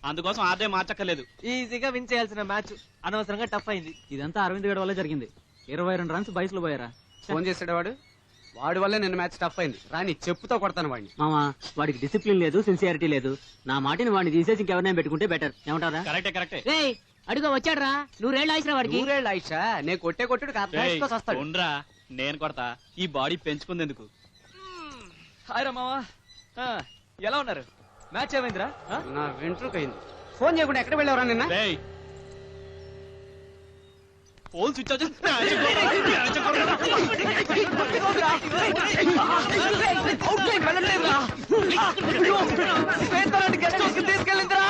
అందుకోసం ఆర్డే మార్చక్కర్లేదు. ఈజీగా విన్ చేయాల్సిన మ్యాచ్ అనవసరంగా టఫ్ అయింది. ఇదంతా అరవింద్ గడ్ వల్ల జరిగింది. 22 రన్స్ బయసులో పోయారా. ఫోన్ చేసాడు వాడి వల్లే నిన్న మ్యాచ్ టఫ్ అయింది. రాని చెప్పుతో కొడతాను వాడిని. మామా వాడికి డిసిప్లిన్ లేదు, సిన్సియారిటీ లేదు. నా మాటిని వాడిని తీసేసి ఇంకెవరినైనా పెట్టుకుంటే బెటర్. ఏమంటారా? కరెక్టే. అడుగు వచ్చాడ్రా. 100 ఏళ్ళు ఆయిసరా వాడికి. 100 ఏళ్ళు ఆయిషా? నేను కొట్టుడు ఉండరా, నేను కొడతా. ఈ బాడీ పెంచుకుంది ఎందుకు? హాయ్ రా మావా, ఎలా ఉన్నారు? మ్యాచ్ ఏమైందిరా? నా వెంట్రుకు అయింది. ఫోన్ చేయకుండా ఎక్కడ వెళ్ళావరా నిన్న? ఫోన్ స్విచ్ ఆఫ్ తీసుకెళ్ళిందిరా.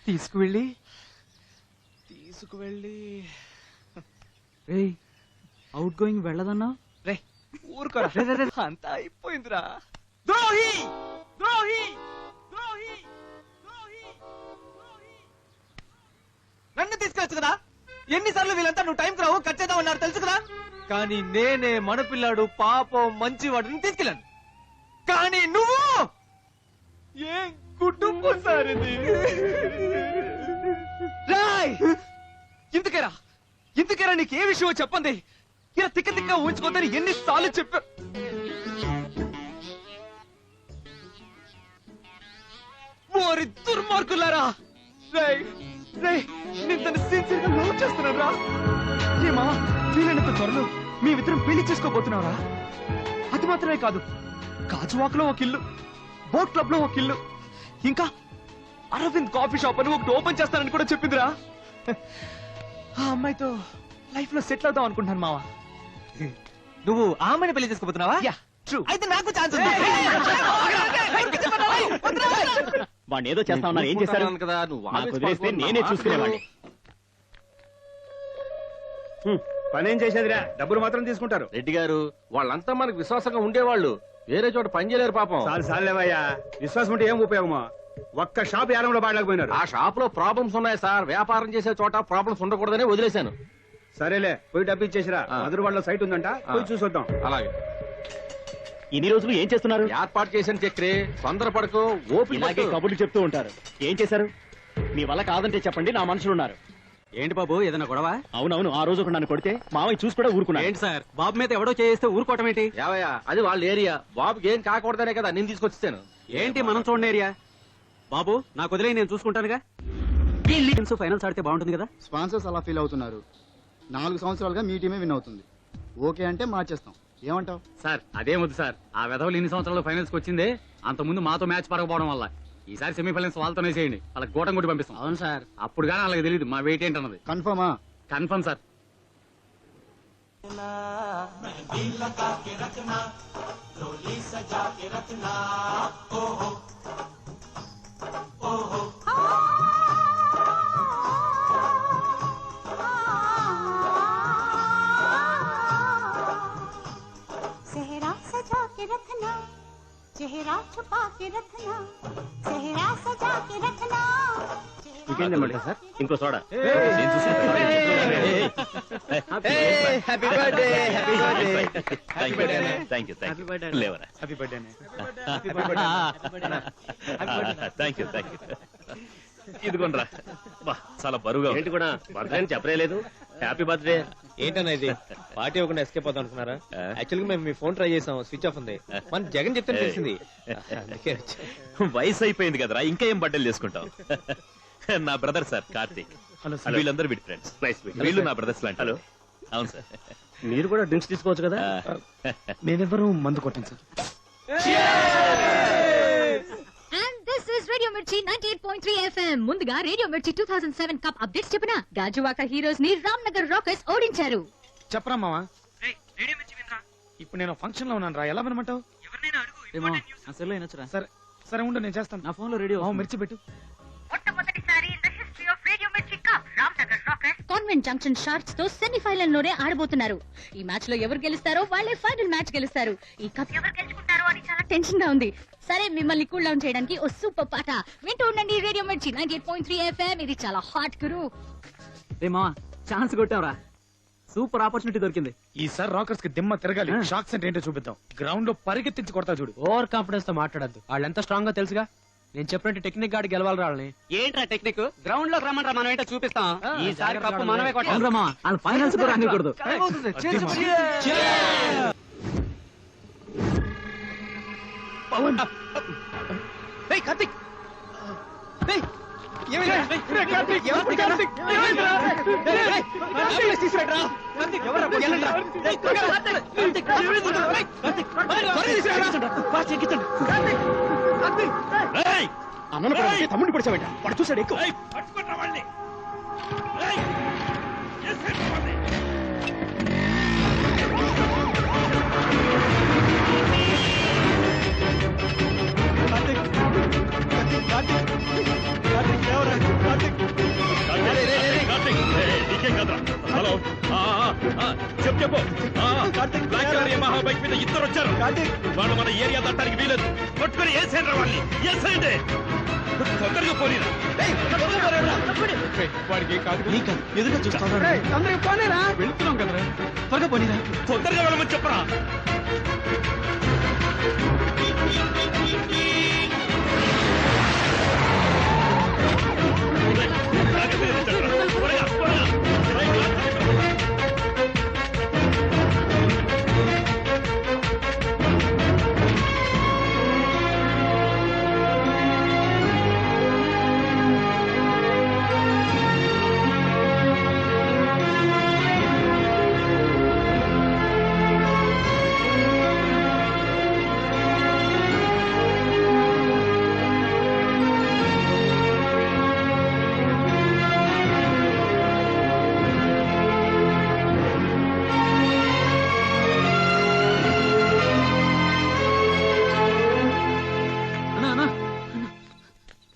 తీసుకువెళ్ళి అవుట్ గోయింగ్ వెళ్ళదన్నా. రే ఊరుకోరా, అంతా అయిపోయిందిరా. ద్రోహి ద్రోహి ద్రోహి ద్రోహి నన్ను తీసుకెళ్ళచ్చు కదా. ఎన్నిసార్లు వీళ్ళంతా నువ్వు టైంకి రావు, కట్ చేద్దాం అన్నారు తెలుసు కదా. కానీ నేనే మనపిల్లాడు పాపం మంచివాడిని తీసుకెళ్ళాను. కానీ నువ్వు ఏం కుటుంబం సారిది. రాయ్ ఇందుకేరా నీకు ఏ విషయమో చెప్పండి. ఇలా తిక్క ఊహించుకోద్దని ఎన్నిసార్లు చెప్పా. ఓరి దుర్మార్గులారా, నేను తన సిన్సియర్ గా లవ్ చేస్తున్నాను రా. ఏమా వీలైనంత త్వరలో మేమిద్దరం పెళ్లి చేసుకోబోతున్నారా? అది మాత్రమే కాదు, గాజువాకలో ఒక ఇల్లు, బోట్ క్లబ్ లో ఒక ఇల్లు, ఇంకా అరవింద్ కాఫీ షాప్ అని ఒకటి ఓపెన్ చేస్తానని కూడా చెప్పిందిరా. ఆ అమ్మాయితో లైఫ్ లో సెటిల్ అవుతాం అనుకుంటాను మావా. నువ్వు ఆ అమ్మాయిని పెళ్లి చేసుకోబోతున్నావా? అయితే నాకు ఛాన్స్ ఉంది. వాడిని ఏదో చేస్తా ఉన్నారు. ఏం చేశారు కదా నువ్వు? నాకు వదిలేస్తే నేనే చూసుకునేవాడిని. పనేం చేసేదిరా, డబ్బులు మాత్రం తీసుకుంటారు. రెడ్డి గారు వాళ్ళంతా మనకు విశ్వాసంగా ఉండేవాళ్ళు, వేరే చోట పని చేయలేరు పాపం. సాలేవయ్యా, విశ్వాసం ఉంటే ఏం ఉపయోగమో. ఒక్క షాప్ యారంలో బాడలేకపోయినారు. ఆ షాప్ లో ప్రాబ్లమ్స్ ఉన్నాయి సార్. వ్యాపారం చేసే చోట ప్రాబ్లమ్స్ ఉండకూడదని వదిలేశాను. సరేలే, పోయి డబ్బు ఇచ్చేసిరా. మధురవాడలో సైట్ ఉందంట, పోయి చూసొద్దాం. అలాగే. ఇన్ని రోజులు ఏం చేస్తున్నారు? ఏర్పాటు చేసిన చక్రి, తొందరపడకు, ఇలాగే కబుర్లు చెప్తూ ఉంటారు. ఏం చేశారు? మీ వల్ల కాదంటే చెప్పండి, నా మనుషులు ఉన్నారు. ఏంటి బాబు, ఏదైనా గొడవ? అవునవును, ఆ రోజు నన్ను కొడితే మామయ్య చూసి కూడా ఊరుకున్నా. ఏంటి సార్, బాబు మీద ఎవడో చేస్తే ఊరుకోవటం ఏంటి? యావయ్యా, అది వాళ్ళ ఏరియా. బాబుకి ఏం కాకూడదనే కదా నేను తీసుకొచ్చాను. ఏంటి మనం చూడండి ఏరియా? బాబు నాకు వదిలే, నేను చూసుకుంటానుగా. ఫైనల్స్ ఆడితే బాగుంటుంది కదా. స్పాన్సర్స్ అలా ఫీల్ అవుతున్నారు. 4 సంవత్సరాలుగా మీ టీమే విన్ అవుతుంది. ఓకే అంటే మార్చేస్తాం. ఏమంటావు? సార్ అదేం వద్దు సార్. ఆ వెధవలు ఇన్ని సంవత్సరాలు ఫైనల్స్ కి వచ్చిందే అంత ముందు మాతో మ్యాచ్ పరగపోవడం వల్ల. ఈసారి సెమీఫైనల్స్ వాళ్ళతోనే చేయండి. వాళ్ళకి గోటం కొట్టి పంపిస్తాం. అవును సార్. అప్పుడు కానీ వాళ్ళకి తెలియదు మా వెయిట్ ఏంటన్నది. కన్ఫర్మా? Confirm sir. सेहरा सजा के रखना, चेहरा छुपा के रखना, सेहरा सजा के रखना. సార్ ఇంకో సోడా. Happy birthday. ఇదిగోనరా, చాలా బరువుగా. ఏంటి కూడా బర్త్డే అని చెప్పలేదు. Happy birthday. ఏంటన్నా ఇది, పార్టీ ఇవ్వకుండా ఎస్కేప్ అవుతా అనుకున్నారా? యాక్చువల్గా మేము మీ ఫోన్ ట్రై చేసాం, స్విచ్ ఆఫ్ ఉంది. మన జగన్ చెప్తే తెలిసింది. వయసు అయిపోయింది కదరా, ఇంకా ఏం బర్త్డేలు చేసుకుంటాం. నా బ్రదర్ సార్ కార్తీక్. వీళ్ళందరూ వీడి ఫ్రెండ్స్. వీళ్ళు నా బ్రదర్స్ లాంటి. హలో. అవును సార్. మీరు కూడా డ్రింక్స్ తీసుకోవచ్చు కదా. నేనెవరు మందు కొట్టాను sir. And this is Radio Mirchi 98.3 FM. ముందుగా రేడియో మిర్చి 2007 కప్ అప్డేట్స్ చెప్పిన గాజువాక హీరోస్ ని రామ్ నగర్ రాకర్స్ ఓడించారు. చెప్పరా మావా. ఇప్పుడు నేను ఫంక్షన్ లో ఉన్నాను రా, ఎలా వినమంటావు? సరే సరే ఉండు, నేను చేస్తాను. నా ఫోన్ లో రేడియో మిర్చి పెట్టు. కాన్వెంట్ జంక్షన్ షార్క్స్ తో సెమీఫైనల్ లోనే ఆడబోతున్నారు. ఈ మ్యాచ్ లో ఎవరు గెలుస్తారో వాళ్ళే ఫైనల్ మ్యాచ్ గెలుస్తారు. ఈ కప్ ఎవరు గెలుచుకుంటారో అని చాలా టెన్షన్ గా ఉంది. సరే, మిమ్మల్ని కూల్ డౌన్ చేయడానికి ఓ సూపర్ పాట వింటూ ఉండండి. రేడియో మిర్చి 98.3 FM. ఇది చాలా హాట్ గురు. రే మావా, ఛాన్స్ కొట్టావురా సూపర్ ఆపర్చునిటీ దొరికింది. ఈసారి రాకర్స్ కి దిమ్మ తిరగాలి. షాక్స్ అంటే ఏంటో చూపిద్దాం. గ్రౌండ్ లో పరిగెత్తించి కొడతా చూడు. ఓవర్ కాన్ఫిడెన్స్ తో మాట్లాడద్దు. వాళ్ళు ఎంత స్ట్రాంగ్ గా తెలుసుగా. నేను చెప్పినట్టు టెక్నిక్ గాడి గెలవాలి రాళ్ళని. ఏంట్రా టెక్నిక్? గ్రౌండ్ లోకి రమ్మంటారా, మనం ఏంటో చూపిస్తాం. ఈసారి కప్పు మనమే కొట్టాం. వాళ్ళు ఫైనల్స్ కూడా రానికూడదు. కార్తిక్ అన్న తమ్ముడిని పడిచావేట. వాడు చూసాడు ఎక్కువ. హలో చెప్పు. బ్లాక్ కలర్ యమహా బైక్ మీద ఇద్దరు వచ్చారు. వాళ్ళు మన ఏరియా దాటానికి వీలేదు. కొట్టుకుని వేసేయండి వాళ్ళని. వేసేయండి తొందరగా పోనీరా. వాడికి ఎదురుగా చూస్తాను. వెళ్తున్నాం కదరా, త్వరగా పోనీరా. తొందరగా వెళ్ళమని చెప్పరా.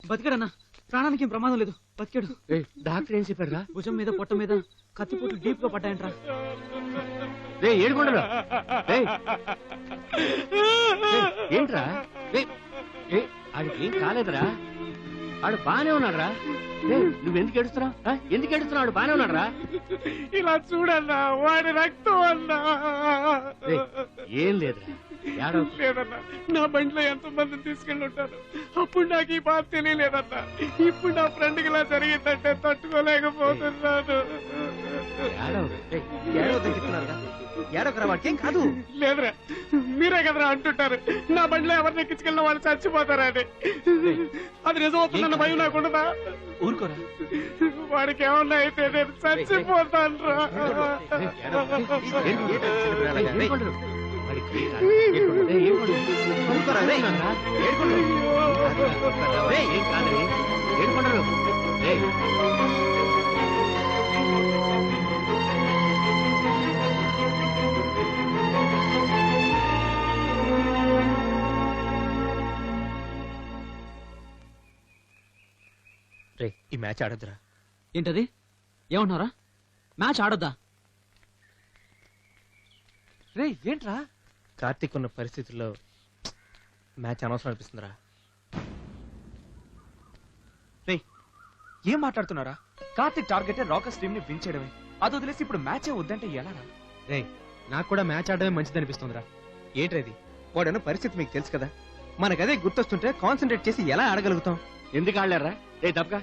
బతికాడన్నా, ప్రాణానికి ఏం ప్రమాదం లేదు, బతికాడు. డాక్టర్ ఏం చెప్పాడురా? భుజం మీద పొట్ట మీద కత్తిపోట్లు డీప్ గా పడ్డాయంట్రా. రే ఏడుకొండలు ఏంట్రా? ఆడికి ఏం కాలేదురా, ఆడు బానే ఉన్నాడురా. నువ్వెందుకు ఏడుస్తున్నావు? ఎందుకు ఏడుస్తున్నావు? ఆడు బానే ఉన్నాడురా. ఇలా చూడన్నా, వాడి రక్తం అన్నా. ఏం లేదురా, లేదన్నా, నా బండిలో ఎంత మందిని తీసుకెళ్ళి ఉంటాను. అప్పుడు నాకు ఈ బాధ తెలియలేదన్నా. ఇప్పుడు నా ఫ్రెండ్ కి ఇలా జరిగిందంటే తట్టుకోలేకపోతున్నాను. ఏడొకరా, వాడికేం కాదు. లేదురా, మీరే కదరా అంటుంటారు నా బండిలో ఎవరిని ఎక్కించుకెళ్ళిన వాళ్ళు చచ్చిపోతారా అని. అది నిజం అవుతుందన్న భయం నాకుండదా? ఊరుకోరా. వాడికి ఏమన్నా అయితే నేను చచ్చిపోతాను రా. ఈ మ్యాచ్ ఆడొద్దురా. ఏంటది? ఏమంటున్నారా? మ్యాచ్ ఆడొద్దా? రే ఏంట్రా? కార్తీక్ ఉన్న పరిస్థితుల్లో మ్యాచ్ అనవసరం అనిపిస్తుందిరా. రే ఏం మాట్లాడుతున్నారా? కార్తిక్ టార్గెట్ రాకర్స్ టీమ్ ని విన్ చేయడమే. అది వదిలేసి ఇప్పుడు మ్యాచే వద్దంటే ఎలా? రే నాకు కూడా మ్యాచ్ ఆడడమే మంచిది అనిపిస్తుందిరా. ఏంట్రేది? వాడన్న పరిస్థితి మీకు తెలుసు కదా. మనకదే గుర్తొస్తుంటే కాన్సన్ట్రేట్ చేసి ఎలా ఆడగలుగుతాం? ఎందుకు ఆడలేరా? రే తప్పక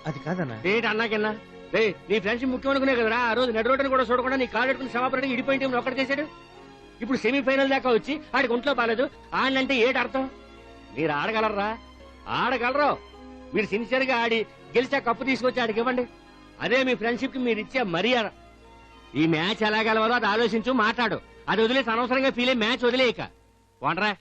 అది కాదన్నా. ఏంటి అన్నాకన్నా? రే నీ ఫ్రెండ్షిప్ ముఖ్యం అనుకునే కదరా ఆ రోజు నెడ్ రోడ్ని కూడా చూడకుండా నీ కాళ్ళు పెట్టుకుని క్షమాపణ ఇడిపోయిన టీం ఒక్కటి చేశాడు. ఇప్పుడు సెమీఫైనల్ దాకా వచ్చి ఆడికి ఒంట్లో బాలేదు ఆడంటే ఏటి అర్థం? మీరు ఆడగలరా? ఆడగలరు. మీరు సిన్సియర్ గా ఆడి గెలిచా కప్పు తీసుకొచ్చి ఆడికి ఇవ్వండి. అదే మీ ఫ్రెండ్షిప్ కి మీరు ఇచ్చే మర్యాద. ఈ మ్యాచ్ ఎలా గెలవదో అది ఆలోచించు, మాట్లాడు. అది వదిలేసి అనవసరంగా ఫీల్ అయ్యి మ్యాచ్ వదిలేయక వండరా.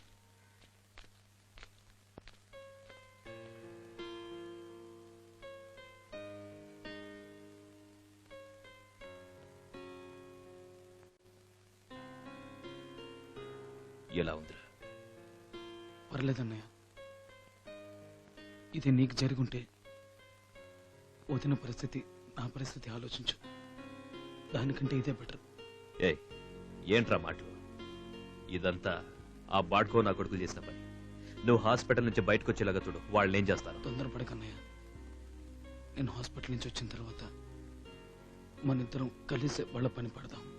ఎలా ఉందిరా? పర్లేదన్నయ్య, ఇది నీకు జరుగుంటే వదిన పరిస్థితి, నా పరిస్థితి ఆలోచించు. దానికంటే ఇదే బెటర్. ఏంట్రా మాటలు? ఇదంతా ఆ బాడ్కో నా కొడుకులు చేసిన పని. నువ్వు హాస్పిటల్ నుంచి బయటకు వచ్చేలాగా చూడు. వాళ్ళని ఏం చేస్తారు? తొందరపడకన్నయ్య. నేను హాస్పిటల్ నుంచి వచ్చిన తర్వాత మన ఇద్దరం కలిసే వాళ్ళ పని పడదాం.